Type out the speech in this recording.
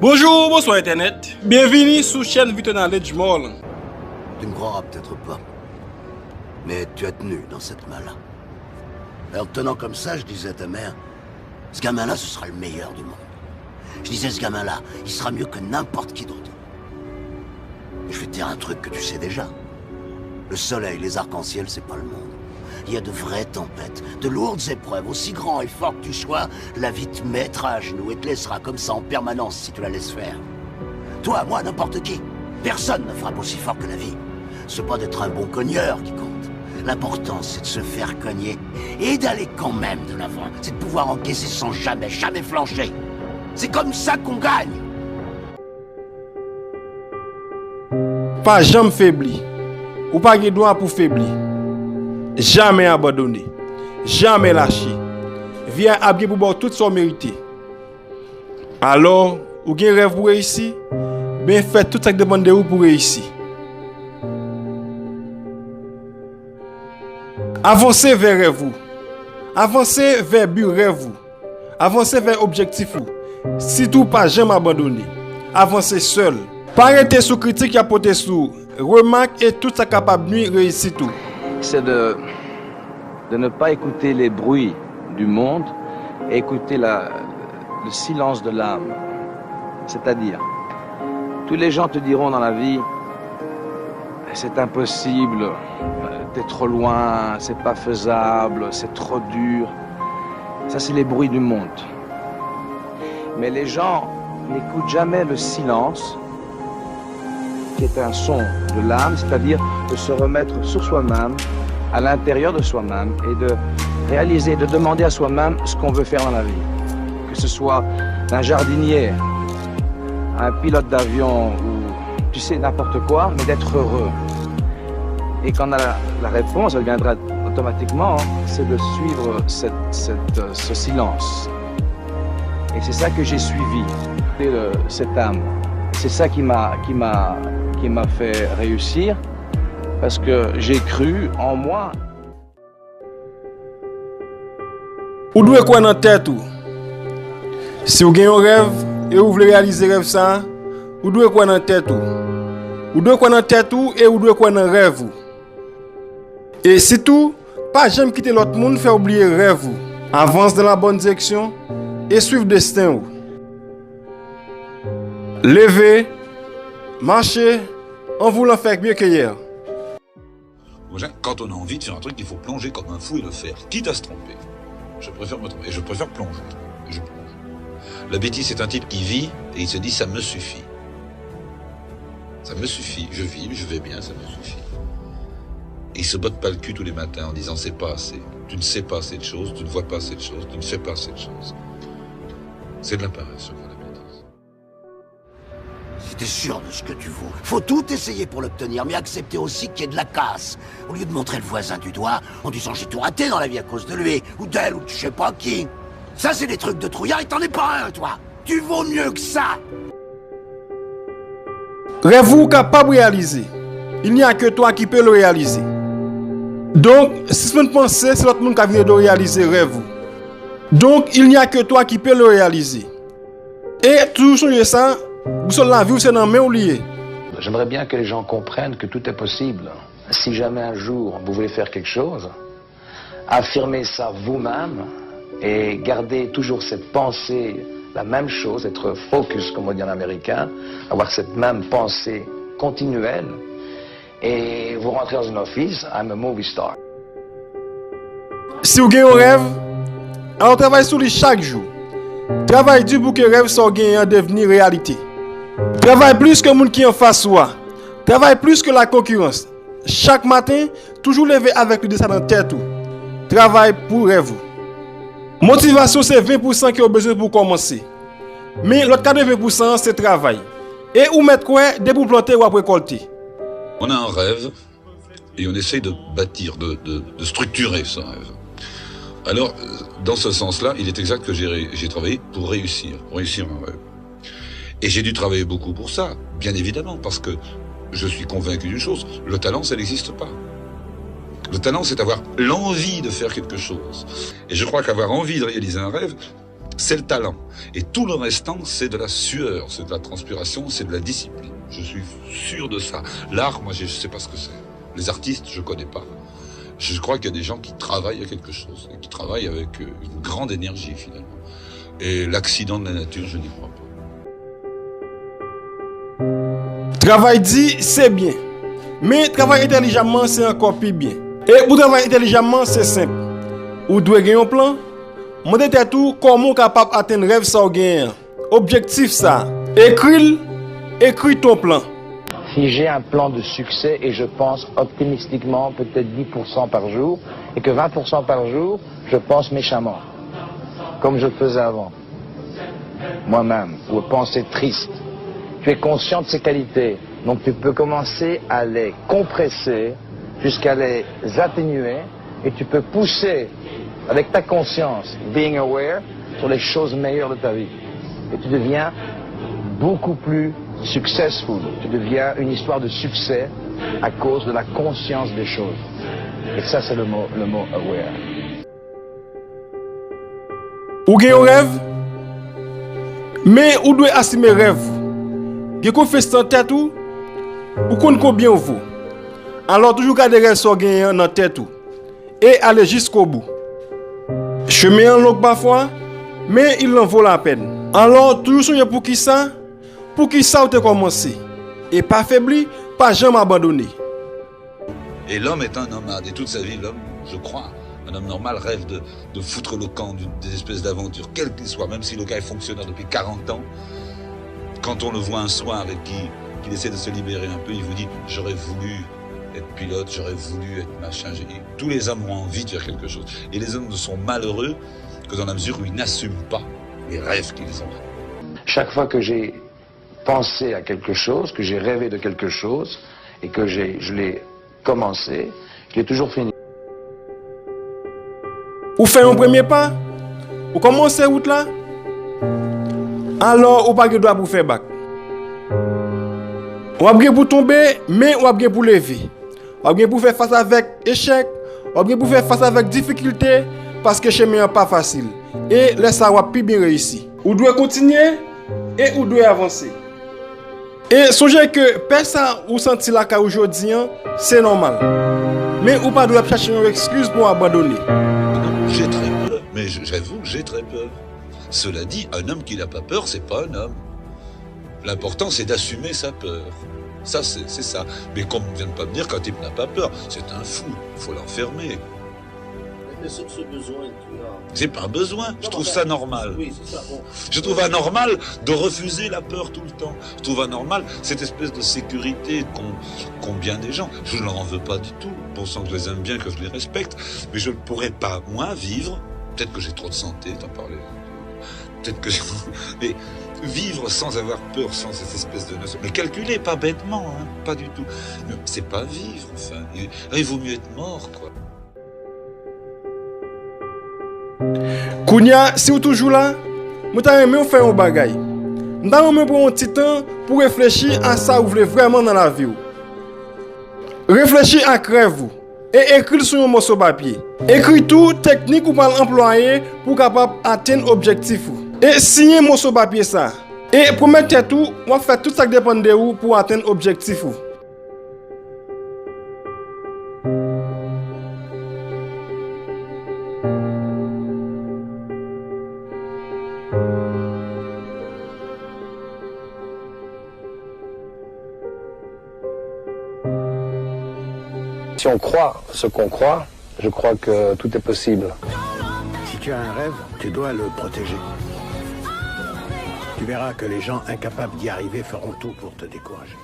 Bonjour, bonsoir Internet. Bienvenue sur la chaîne Vite Knowledge Mall. Tu me croiras peut-être pas. Mais tu as tenu dans cette main-là. Alors tenant comme ça, je disais à ta mère, ce gamin-là, ce sera le meilleur du monde. Je disais, ce gamin-là, il sera mieux que n'importe qui d'autre. Je vais te dire un truc que tu sais déjà. Le soleil, les arcs-en-ciel, c'est pas le monde. Il y a de vraies tempêtes, de lourdes épreuves, aussi grand et fort que tu sois, la vie te mettra à genoux et te laissera comme ça en permanence si tu la laisses faire. Toi, moi, n'importe qui. Personne ne frappe aussi fort que la vie. C'est pas d'être un bon cogneur qui compte. L'important, c'est de se faire cogner et d'aller quand même de l'avant. C'est de pouvoir encaisser sans jamais flancher. C'est comme ça qu'on gagne. Pas jamais faibli. Ou pas de droit pour faiblir. Jamais abandonné. Jamais lâché. Viens habiller pour boire tout son mérité. Alors, ou gen rêve pour réussir, bien fait tout ça qui demande de vous pour réussir. Avancez vers vous. Avancez vers but rêve. Avancez vers objectif. Si tout pas jamais abandonné. Avancez seul. Pas arrêter sous critique à porter sous remarque et tout ça capable de réussir tout. C'est de ne pas écouter les bruits du monde et écouter le silence de l'âme. C'est-à-dire, tous les gens te diront dans la vie, c'est impossible, t'es trop loin, c'est pas faisable, c'est trop dur. Ça, c'est les bruits du monde. Mais les gens n'écoutent jamais le silence, qui est un son de l'âme, c'est-à-dire de se remettre sur soi-même, à l'intérieur de soi-même, et de réaliser, de demander à soi-même ce qu'on veut faire dans la vie. Que ce soit un jardinier, un pilote d'avion, ou tu sais, n'importe quoi, mais d'être heureux. Et quand on a la réponse, elle viendra automatiquement, c'est de suivre ce silence. Et c'est ça que j'ai suivi, cette âme. C'est ça qui m'a fait réussir, parce que j'ai cru en moi. Ou doit quoi dans tête ou? Si vous avez un rêve et vous voulez réaliser rêve ça, ou doit quoi dans tête ou? Ou doit quoi dans tête ou et ou doit quoi dans rêve ou? Et c'est tout, pas jamais quitter l'autre monde faire oublier rêve ou. Avance dans la bonne direction et suivre destin ou. Levez, marchez en voulant faire mieux que hier. Quand on a envie de faire un truc, il faut plonger comme un fou et le faire, quitte à se tromper. Je préfère me tromper, et je préfère plonger. Et je plonge. La bêtise, c'est un type qui vit et il se dit ça me suffit. Ça me suffit, je vis, je vais bien, ça me suffit. Et il se botte pas le cul tous les matins en disant c'est pas assez. Tu ne sais pas assez de choses, tu ne vois pas assez de choses, tu ne fais pas assez de choses. C'est de la paresse, je crois, la bêtise. Si t'es sûr de ce que tu vaux, faut tout essayer pour l'obtenir, mais accepter aussi qu'il y ait de la casse. Au lieu de montrer le voisin du doigt en disant j'ai tout raté dans la vie à cause de lui, ou d'elle, ou de je sais pas qui. Ça, c'est des trucs de trouillard et t'en es pas un, toi. Tu vaux mieux que ça. Rêve-vous capable de réaliser. Il n'y a que toi qui peux le réaliser. Donc, si vous pensez, c'est l'autre monde qui vient de réaliser rêve. Donc, il n'y a que toi qui peux le réaliser. Et toujours changer ça, vous sommes la vie, c'est dans la main ou lié. J'aimerais bien que les gens comprennent que tout est possible. Si jamais un jour vous voulez faire quelque chose, affirmez ça vous-même et gardez toujours cette pensée, la même chose, être focus, comme on dit en américain, avoir cette même pensée continuelle. Et vous rentrez dans une office, I'm a movie star. Si vous avez un rêve, alors travaillez sur lui chaque jour. Travaillez dur pour que le rêve soit devenir réalité. Travaille plus que le monde qui est en face de soi. Travaille plus que la concurrence. Chaque matin, toujours lever avec le dessin dans la tête. Travaille pour rêve. Motivation, c'est 20% qui ont besoin pour commencer. Mais l'autre 80%, c'est travail. Et où mettre quoi, dès pour planter ou après récolter. On a un rêve et on essaye de bâtir, de structurer ce rêve. Alors, dans ce sens-là, il est exact que j'ai travaillé pour réussir un rêve. Et j'ai dû travailler beaucoup pour ça, bien évidemment, parce que je suis convaincu d'une chose, le talent, ça n'existe pas. Le talent, c'est avoir l'envie de faire quelque chose. Et je crois qu'avoir envie de réaliser un rêve, c'est le talent. Et tout le restant, c'est de la sueur, c'est de la transpiration, c'est de la discipline. Je suis sûr de ça. L'art, moi, je ne sais pas ce que c'est. Les artistes, je ne connais pas. Je crois qu'il y a des gens qui travaillent à quelque chose, et qui travaillent avec une grande énergie, finalement. Et l'accident de la nature, je n'y crois pas. Travail dit, c'est bien. Mais travailler intelligemment, c'est encore plus bien. Et pour travailler intelligemment, c'est simple. Ou doit gagner un plan, montrer tout comment capable d'atteindre rêve ça gagne. Objectif ça. Écris ton plan. Si j'ai un plan de succès et je pense optimistiquement peut-être 10% par jour et que 20% par jour, je pense méchamment, comme je faisais avant, moi-même, ou penser triste. Tu es conscient de ces qualités, donc tu peux commencer à les compresser jusqu'à les atténuer et tu peux pousser avec ta conscience, being aware, sur les choses meilleures de ta vie. Et tu deviens beaucoup plus successful. Tu deviens une histoire de succès à cause de la conscience des choses. Et ça, c'est le mot aware. Ou gen un rêve, mais ou doit assumer rêve. Gen qu'on fait sans tête ou qu'on combien vous. Alors toujours garder rêve so gen dans tête ou et aller jusqu'au bout. Chemin en long parfois, mais il en vaut la peine. Alors toujours songer pour qui ça? Pour qui ça ou te commencer. Et pas faibli, pas jamais abandonner. Et l'homme est un nomade. Et toute sa vie, l'homme, je crois, un homme normal rêve de foutre le camp des espèces d'aventures, quel qu'il soit, même si le gars est fonctionnaire depuis 40 ans. Quand on le voit un soir et qu'il essaie de se libérer un peu, il vous dit « J'aurais voulu être pilote, j'aurais voulu être machin. » Tous les hommes ont envie de faire quelque chose. Et les hommes ne sont malheureux que dans la mesure où ils n'assument pas les rêves qu'ils ont. Chaque fois que j'ai pensé à quelque chose, que j'ai rêvé de quelque chose et que je l'ai commencé, je l'ai toujours fini. Ou fait un premier pas, ou commencez route là, alors ou pas que doit pour faire bac. Ou a bien pour tomber, mais ou a bien pour lever. Ou a bien pour faire face avec échec, ou a bien pour faire face avec difficulté, parce que chemin n'est pas facile. Et laisse ça va plus bien réussi. Ou doit continuer et ou doit avancer. Et songez que personne ou senti la cas aujourd'hui, c'est normal. Mais ou pas doit chercher une excuse pour abandonner. J'ai très peur, mais j'avoue que j'ai très peur. Cela dit, un homme qui n'a pas peur, c'est pas un homme. L'important, c'est d'assumer sa peur. Ça, c'est ça. Mais comme on vient de pas me dire qu'un type n'a pas peur, c'est un fou. Il faut l'enfermer. Mais ce besoin que tu as. C'est pas un besoin. Je trouve ça normal. Oui, c'est ça. Bon. Je trouve anormal de refuser la peur tout le temps. Je trouve anormal cette espèce de sécurité qu'ont bien des gens. Je ne leur en veux pas du tout. Bon sang que je les aime bien, que je les respecte. Mais je ne pourrais pas, moi, vivre. Peut-être que j'ai trop de santé, t'en parlais. Peut-être que mais vivre sans avoir peur, sans cette espèce de notion. Mais calculer, pas bêtement, hein, pas du tout. Mais c'est pas vivre, enfin. Il vaut mieux être mort, quoi. Kounia, si vous toujours là, vous avez faire un bagay. Vous avez pour un petit temps pour réfléchir à ça que vous voulez vraiment dans la vie. Réfléchissez à rêve et écrire sur un morceau de papier. Écrire tout technique ou pas employer pour capable atteindre l'objectif. Et signer un morceau de papier ça. Et promettez tout, on va faire tout ça qui dépend de vous pour atteindre l'objectif. Si on croit ce qu'on croit, je crois que tout est possible. Si tu as un rêve, tu dois le protéger. Tu verras que les gens incapables d'y arriver feront tout pour te décourager.